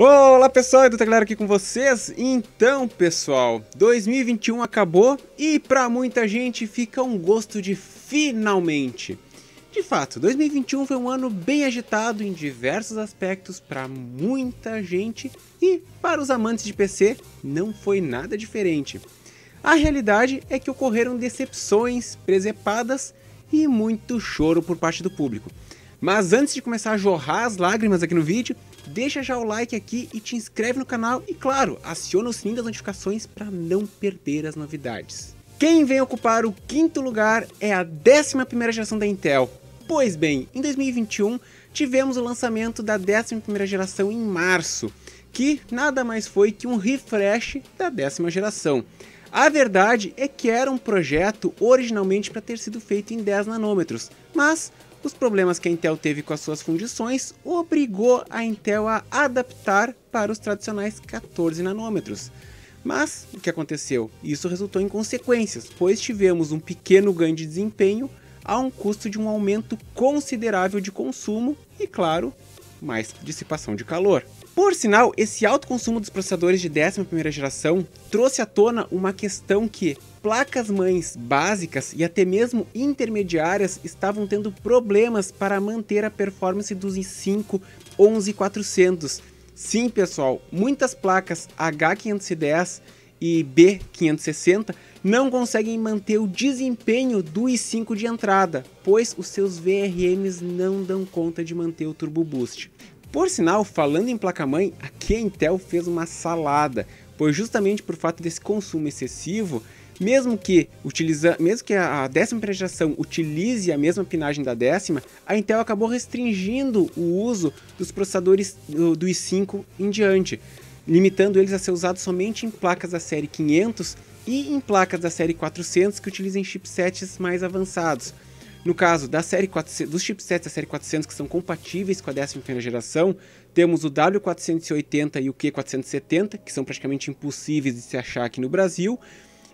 Olá pessoal, Edu Tagliaro aqui com vocês. Então pessoal, 2021 acabou e para muita gente fica um gosto de finalmente. De fato, 2021 foi um ano bem agitado em diversos aspectos para muita gente e para os amantes de PC não foi nada diferente. A realidade é que ocorreram decepções, presepadas e muito choro por parte do público. Mas antes de começar a jorrar as lágrimas aqui no vídeo, deixa já o like aqui e te inscreve no canal e claro, aciona o sininho das notificações para não perder as novidades. Quem vem ocupar o quinto lugar é a 11ª geração da Intel. Pois bem, em 2021 tivemos o lançamento da 11ª geração em março, que nada mais foi que um refresh da 10ª geração. A verdade é que era um projeto originalmente para ter sido feito em 10 nanômetros, mas os problemas que a Intel teve com as suas fundições obrigou a Intel a adaptar para os tradicionais 14 nanômetros. Mas o que aconteceu? Isso resultou em consequências, pois tivemos um pequeno ganho de desempenho a um custo de um aumento considerável de consumo e, claro, mais dissipação de calor. Por sinal, esse alto consumo dos processadores de 11ª geração trouxe à tona uma questão que placas-mães básicas e até mesmo intermediárias estavam tendo problemas para manter a performance dos i5 11400. Sim pessoal, muitas placas H510 e B560 não conseguem manter o desempenho do i5 de entrada, pois os seus VRMs não dão conta de manter o Turbo Boost. Por sinal, falando em placa-mãe, aqui a Intel fez uma salada, pois justamente por fato desse consumo excessivo, mesmo que a 11ª geração utilize a mesma pinagem da 10ª, a Intel acabou restringindo o uso dos processadores do i5 em diante, limitando eles a ser usados somente em placas da série 500 e em placas da série 400 que utilizem chipsets mais avançados. No caso da série 400, dos chipsets da série 400 que são compatíveis com a 11ª geração, temos o W480 e o Q470, que são praticamente impossíveis de se achar aqui no Brasil,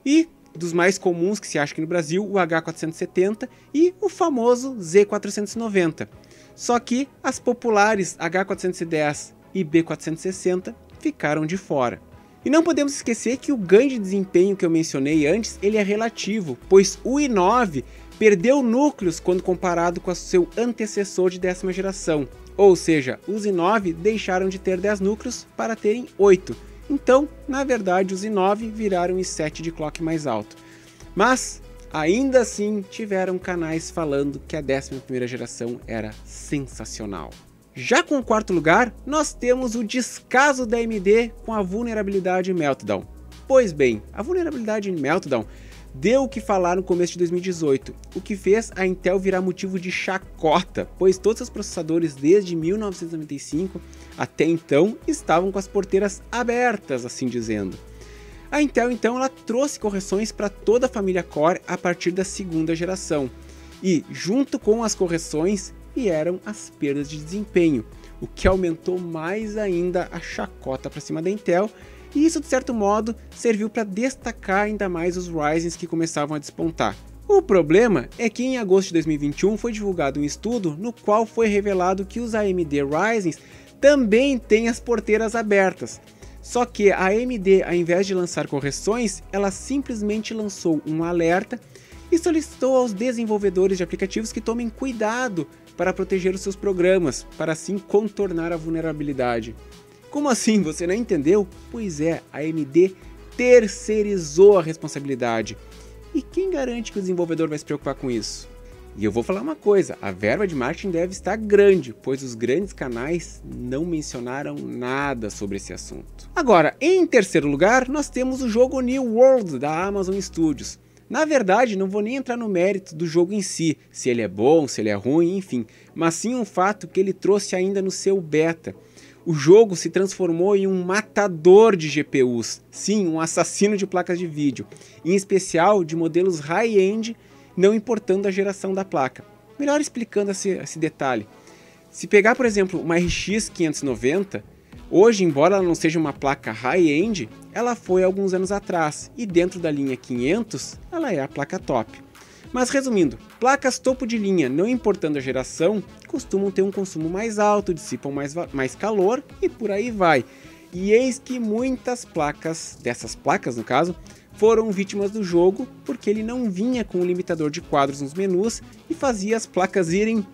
e dos mais comuns que se acha aqui no Brasil, o H470 e o famoso Z490. Só que as populares H410 e B460 ficaram de fora. E não podemos esquecer que o ganho de desempenho que eu mencionei antes, ele é relativo, pois o i9 perdeu núcleos quando comparado com o seu antecessor de 10ª geração, ou seja, os i9 deixaram de ter 10 núcleos para terem 8. Então, na verdade, os i9 viraram i7 de clock mais alto. Mas, ainda assim, tiveram canais falando que a 11ª geração era sensacional. Já com o quarto lugar, nós temos o descaso da AMD com a vulnerabilidade Meltdown. Pois bem, a vulnerabilidade Meltdown deu o que falar no começo de 2018, o que fez a Intel virar motivo de chacota, pois todos os processadores desde 1995 até então estavam com as porteiras abertas, assim dizendo. A Intel então ela trouxe correções para toda a família Core a partir da 2ª geração, e junto com as correções vieram as perdas de desempenho, o que aumentou mais ainda a chacota para cima da Intel. E isso, de certo modo, serviu para destacar ainda mais os Ryzens que começavam a despontar. O problema é que em agosto de 2021 foi divulgado um estudo no qual foi revelado que os AMD Ryzens também têm as porteiras abertas. Só que a AMD, ao invés de lançar correções, ela simplesmente lançou um alerta e solicitou aos desenvolvedores de aplicativos que tomem cuidado para proteger os seus programas, para assim contornar a vulnerabilidade. Como assim? Você não entendeu? Pois é, a AMD terceirizou a responsabilidade. E quem garante que o desenvolvedor vai se preocupar com isso? E eu vou falar uma coisa, a verba de marketing deve estar grande, pois os grandes canais não mencionaram nada sobre esse assunto. Agora, em terceiro lugar, nós temos o jogo New World da Amazon Studios. Na verdade, não vou nem entrar no mérito do jogo em si, se ele é bom, se ele é ruim, enfim, mas sim um fato que ele trouxe ainda no seu beta. O jogo se transformou em um matador de GPUs, sim, um assassino de placas de vídeo, em especial de modelos high-end, não importando a geração da placa. Melhor explicando esse detalhe. Se pegar, por exemplo, uma RX 590, hoje, embora ela não seja uma placa high-end, ela foi há alguns anos atrás, e dentro da linha 500, ela é a placa top. Mas resumindo, placas topo de linha, não importando a geração, costumam ter um consumo mais alto, dissipam mais calor e por aí vai. E eis que muitas placas, dessas placas no caso, foram vítimas do jogo porque ele não vinha com um limitador de quadros nos menus e fazia as placas irem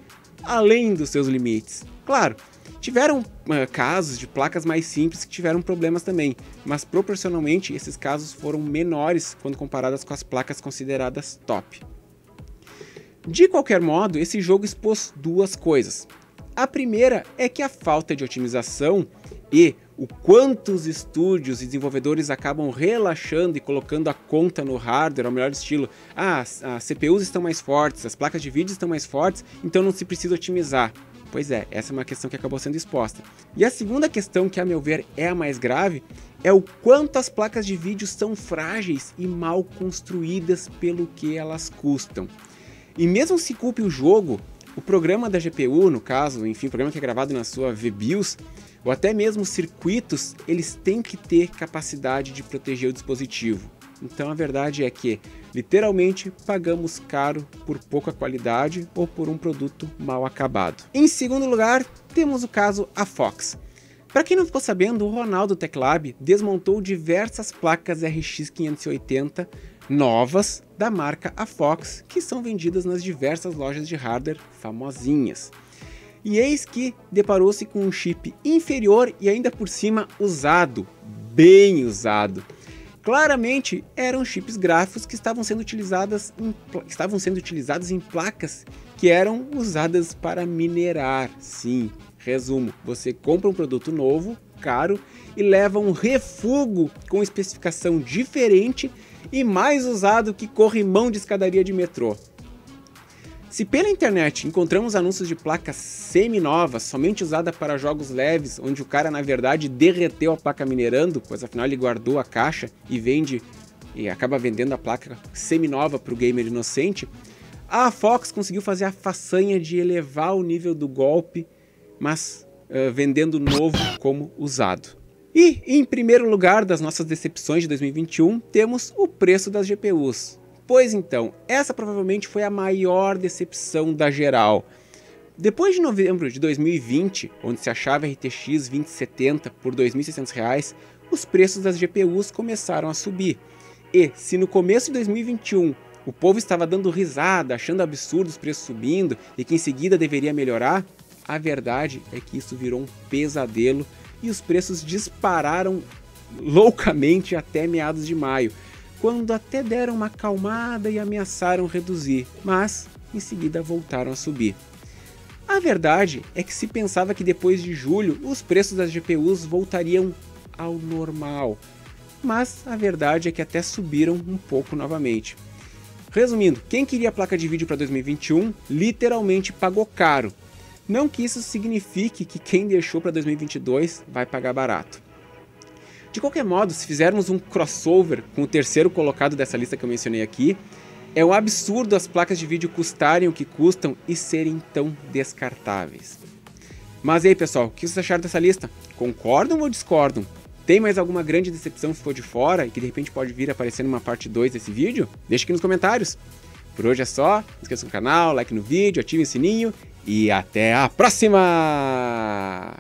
além dos seus limites. Claro, tiveram casos de placas mais simples que tiveram problemas também, mas proporcionalmente esses casos foram menores quando comparadas com as placas consideradas top. De qualquer modo, esse jogo expôs duas coisas. A primeira é que a falta de otimização e o quanto os estúdios e desenvolvedores acabam relaxando e colocando a conta no hardware ao melhor estilo. As CPUs estão mais fortes, as placas de vídeo estão mais fortes, então não se precisa otimizar. Pois é, essa é uma questão que acabou sendo exposta. E a segunda questão, que a meu ver é a mais grave, é o quanto as placas de vídeo são frágeis e mal construídas pelo que elas custam. E mesmo se culpe o jogo, o programa da GPU, no caso, enfim, o programa que é gravado na sua VBIOS, ou até mesmo circuitos, eles têm que ter capacidade de proteger o dispositivo. Então a verdade é que, literalmente, pagamos caro por pouca qualidade ou por um produto mal acabado. Em segundo lugar, temos o caso AFOX. Para quem não ficou sabendo, o Ronaldo Tech Lab desmontou diversas placas RX 580 novas da marca AFOX, que são vendidas nas diversas lojas de hardware famosinhas. E eis que deparou-se com um chip inferior e ainda por cima usado, bem usado. Claramente eram chips gráficos que estavam sendo utilizados em placas que eram usadas para minerar. Sim, resumo, você compra um produto novo, caro, e leva um refúgio com especificação diferente e mais usado que corrimão de escadaria de metrô. Se pela internet encontramos anúncios de placas semi-novas, somente usada para jogos leves, onde o cara na verdade derreteu a placa minerando, pois afinal ele guardou a caixa e acaba vendendo a placa semi-nova para o gamer inocente, a Fox conseguiu fazer a façanha de elevar o nível do golpe, mas vendendo novo como usado. E em primeiro lugar das nossas decepções de 2021, temos o preço das GPUs. Pois então, essa provavelmente foi a maior decepção da geral. Depois de novembro de 2020, onde se achava RTX 2070 por R$ 2.600, os preços das GPUs começaram a subir. E se no começo de 2021 o povo estava dando risada, achando absurdo os preços subindo e que em seguida deveria melhorar, a verdade é que isso virou um pesadelo e os preços dispararam loucamente até meados de maio, quando até deram uma acalmada e ameaçaram reduzir, mas em seguida voltaram a subir. A verdade é que se pensava que depois de julho os preços das GPUs voltariam ao normal, mas a verdade é que até subiram um pouco novamente. Resumindo, quem queria placa de vídeo para 2021 literalmente pagou caro. Não que isso signifique que quem deixou para 2022 vai pagar barato. De qualquer modo, se fizermos um crossover com o terceiro colocado dessa lista que eu mencionei aqui, é um absurdo as placas de vídeo custarem o que custam e serem tão descartáveis. Mas e aí pessoal, o que vocês acharam dessa lista? Concordam ou discordam? Tem mais alguma grande decepção que ficou de fora e que de repente pode vir a aparecer numa parte 2 desse vídeo? Deixa aqui nos comentários. Por hoje é só, não esqueça do canal, like no vídeo, ative o sininho e até a próxima!